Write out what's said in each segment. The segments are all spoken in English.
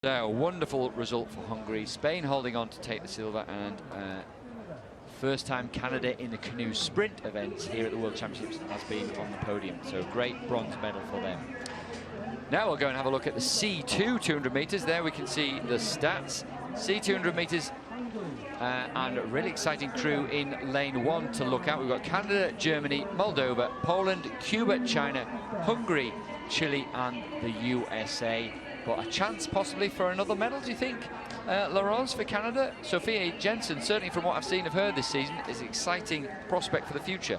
A wonderful result for Hungary. Spain holding on to take the silver, and first time Canada in the canoe sprint events here at the World Championships has been on the podium. So great bronze medal for them. Now we'll go and have a look at the C2 200 meters. There we can see the stats. C200 meters and a really exciting crew in lane 1 to look at. We've got Canada, Germany, Moldova, Poland, Cuba, China, Hungary, Chile and the USA. But a chance possibly for another medal, do you think, Laurence, for Canada? Sofia Jensen, certainly from what I've seen of her this season, is an exciting prospect for the future.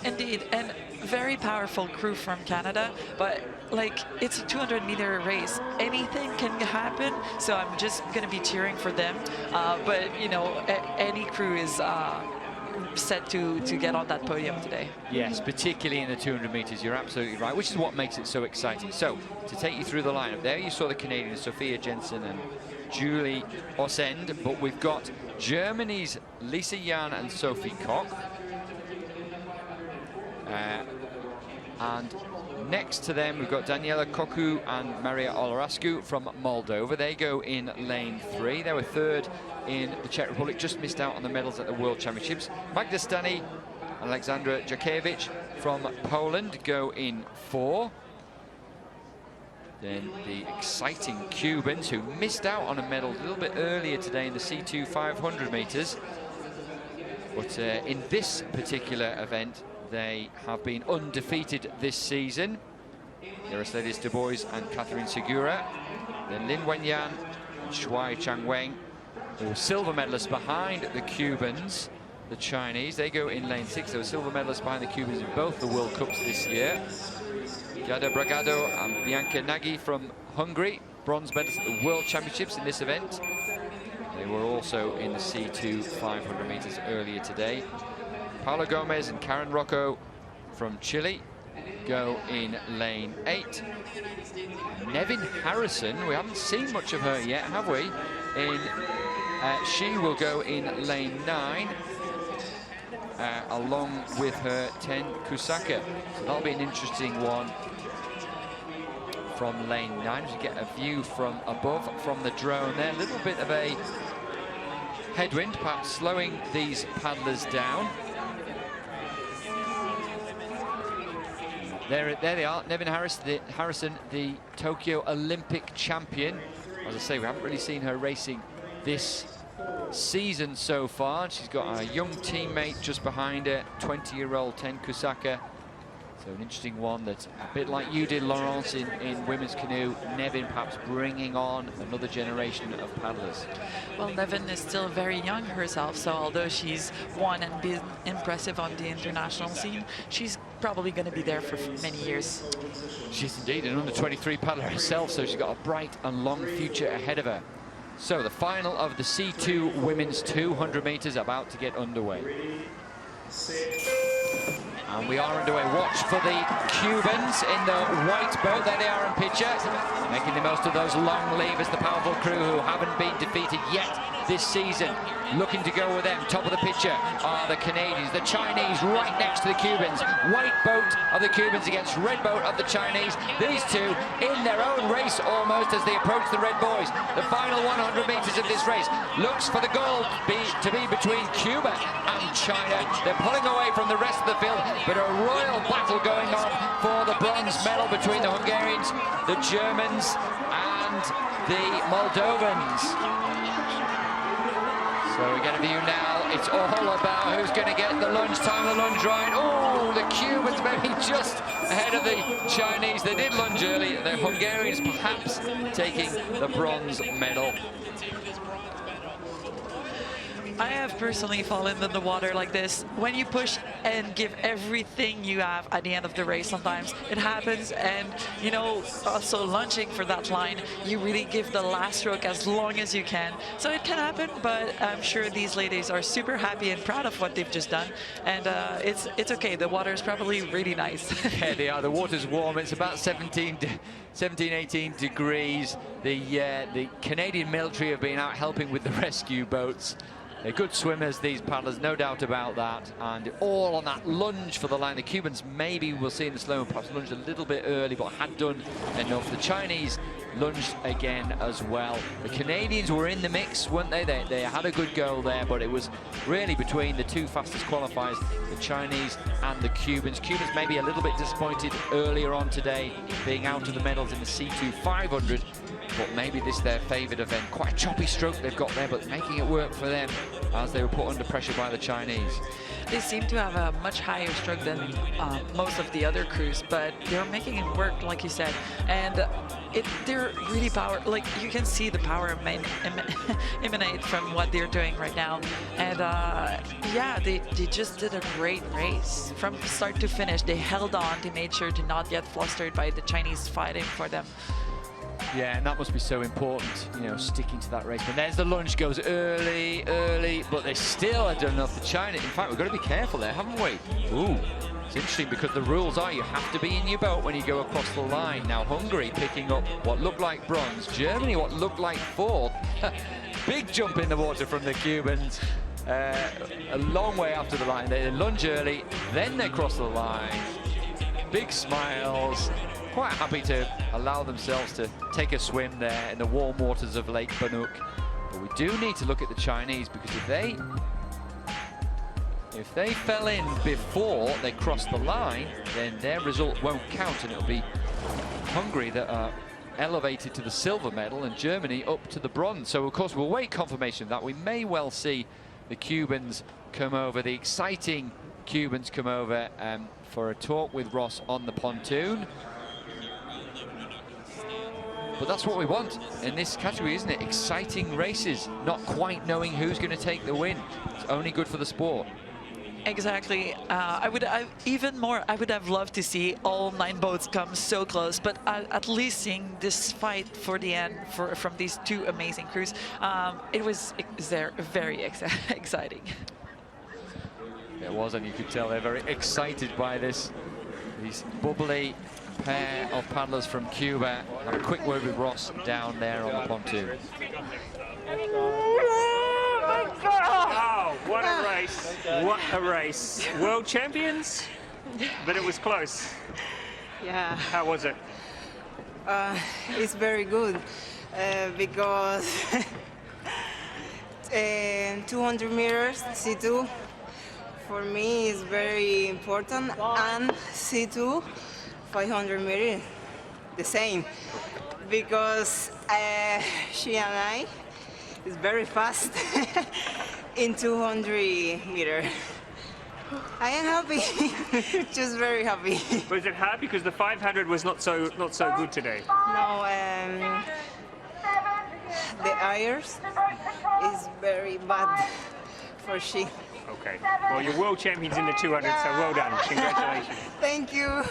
Indeed, and very powerful crew from Canada, but like, it's a 200-meter race. Anything can happen, so I'm just going to be cheering for them. But, you know, any crew is set to get on that podium today. Yes, particularly in the 200 meters, you're absolutely right, which is what makes it so exciting. So, to take you through the lineup, there you saw the Canadians, Sofia Jensen and Julie Ossend, but we've got Germany's Lisa Jan and Sophie Koch. And next to them, we've got Daniela Koku and Maria Olorascu from Moldova. They go in lane 3. They were third in the Czech Republic, just missed out on the medals at the World Championships. Magda Stani and Alexandra Jakiewicz from Poland go in 4. Then the exciting Cubans, who missed out on a medal a little bit earlier today in the C2 500 meters. But in this particular event, they have been undefeated this season. Yaroslavia Dubois and Catherine Segura. Then Lin Wenyan and Shuai Changweng, who were silver medalists behind the Cubans, the Chinese. They go in lane 6. They were silver medalists behind the Cubans in both the World Cups this year. Giada Bragado and Bianca Nagy from Hungary, bronze medalists at the World Championships in this event. They were also in the C2 500 meters earlier today. Paula Gomez and Karen Rocco from Chile go in lane 8. Nevin Harrison, we haven't seen much of her yet, have we? She will go in lane 9, along with her Ten Kusaka. So that'll be an interesting one from lane 9. As you get a view from above, from the drone there. A little bit of a headwind, perhaps slowing these paddlers down. There they are, Nevin Harrison, the Tokyo Olympic champion. As I say, we haven't really seen her racing this season so far. She's got a young teammate just behind her, 20-year-old Ten Kusaka. So an interesting one that's a bit like you did, Laurence, in women's canoe. Nevin perhaps bringing on another generation of paddlers. Well, Nevin is still very young herself, so although she's won and been impressive on the international scene, she's probably going to be there for many years. She's indeed an under-23 paddler herself, so she's got a bright and long future ahead of her. So the final of the C2 women's 200 meters about to get underway. And we are underway. Watch for the Cubans in the white boat. There they are in picture, making the most of those long levers, the powerful crew who haven't been defeated yet this season. Looking to go with them. Top of the picture are the Canadians, the Chinese right next to the Cubans. White boat of the Cubans against red boat of the Chinese. These two in their own race almost as they approach the red boys. The final 100 meters of this race looks for the goal to be between Cuba and China. They're pulling away from the rest of the field, but a royal battle going on for the bronze medal between the Hungarians, the Germans and the Moldovans. So we get a view now. It's all about who's going to get the lunge time, the lunge right. Oh, the Cubans maybe just ahead of the Chinese. They did lunge early. The Hungarians perhaps taking the bronze medal. I have personally fallen in the water like this. When you push and give everything you have at the end of the race, sometimes it happens. And, you know, also lunging for that line, you really give the last stroke as long as you can. So it can happen, but I'm sure these ladies are super happy and proud of what they've just done. And it's okay. The water is probably really nice. Yeah, they are. The water's warm. It's about 17, 18 degrees. The Canadian military have been out helping with the rescue boats. They're good swimmers, these paddlers, no doubt about that. And all on that lunge for the line. The Cubans maybe we'll see in the slow-mo perhaps lunge a little bit early, but had done enough. The Chinese lunged again as well. The Canadians were in the mix, weren't they? They had a good goal there, but it was really between the two fastest qualifiers, the Chinese and the Cubans. Cubans maybe a little bit disappointed earlier on today, being out of the medals in the C2 500, but maybe this their favoured event. Quite a choppy stroke they've got there, but making it work for them as they were put under pressure by the Chinese. They seem to have a much higher stroke than most of the other crews, but they're making it work, like you said. And they're really like you can see the power emanate from what they're doing right now. And yeah, they just did a great race from start to finish. They held on, they made sure to not get flustered by the Chinese fighting for them. Yeah, and that must be so important, you know, sticking to that race. And there's the lunge, goes early, but they still had done enough to China. In fact, we've got to be careful there, haven't we? Ooh, it's interesting because the rules are you have to be in your boat when you go across the line. Now, Hungary picking up what looked like bronze, Germany what looked like fourth. Big jump in the water from the Cubans. A long way after the line. They lunge early, then they cross the line. Big smiles. Quite happy to allow themselves to take a swim there in the warm waters of Lake Banuk. But we do need to look at the Chinese, because if they fell in before they crossed the line, then their result won't count, and it'll be Hungary that are elevated to the silver medal and Germany up to the bronze. So of course we'll wait confirmation of that. We may well see the Cubans come over, the exciting Cubans come over for a talk with Ross on the pontoon. But that's what we want in this category, isn't it? Exciting races, not quite knowing who's going to take the win. It's only good for the sport. Exactly. I would have loved to see all 9 boats come so close, but at least seeing this fight for the end from these two amazing crews, it was very exciting. It was, and you could tell they're very excited by this. These bubbly pair of paddlers from Cuba. Have a quick word with Ross down there on the pontoon. Oh, what a race. What a race. World champions, but it was close. Yeah. How was it? It's very good because 200 meters C2 for me is very important, and C2 500 meters the same, because she and I is very fast in 200 meters. I am happy, just very happy. Was it hard because the 500 was not so good today? No, the irons is very bad for she. Okay. Well, you're world champions in the 200, so well done. Congratulations. Thank you.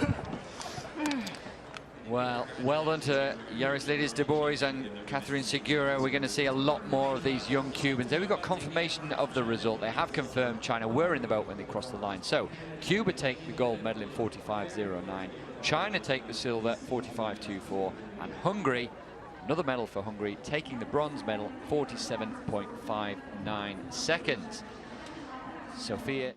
Well done to Yaroslidis de Bois and Catherine Segura. We're going to see a lot more of these young Cubans. There we got confirmation of the result. They have confirmed China were in the boat when they crossed the line. So Cuba take the gold medal in 45.09. China take the silver 45.24. And Hungary, another medal for Hungary, taking the bronze medal 47.59 seconds. Sophia.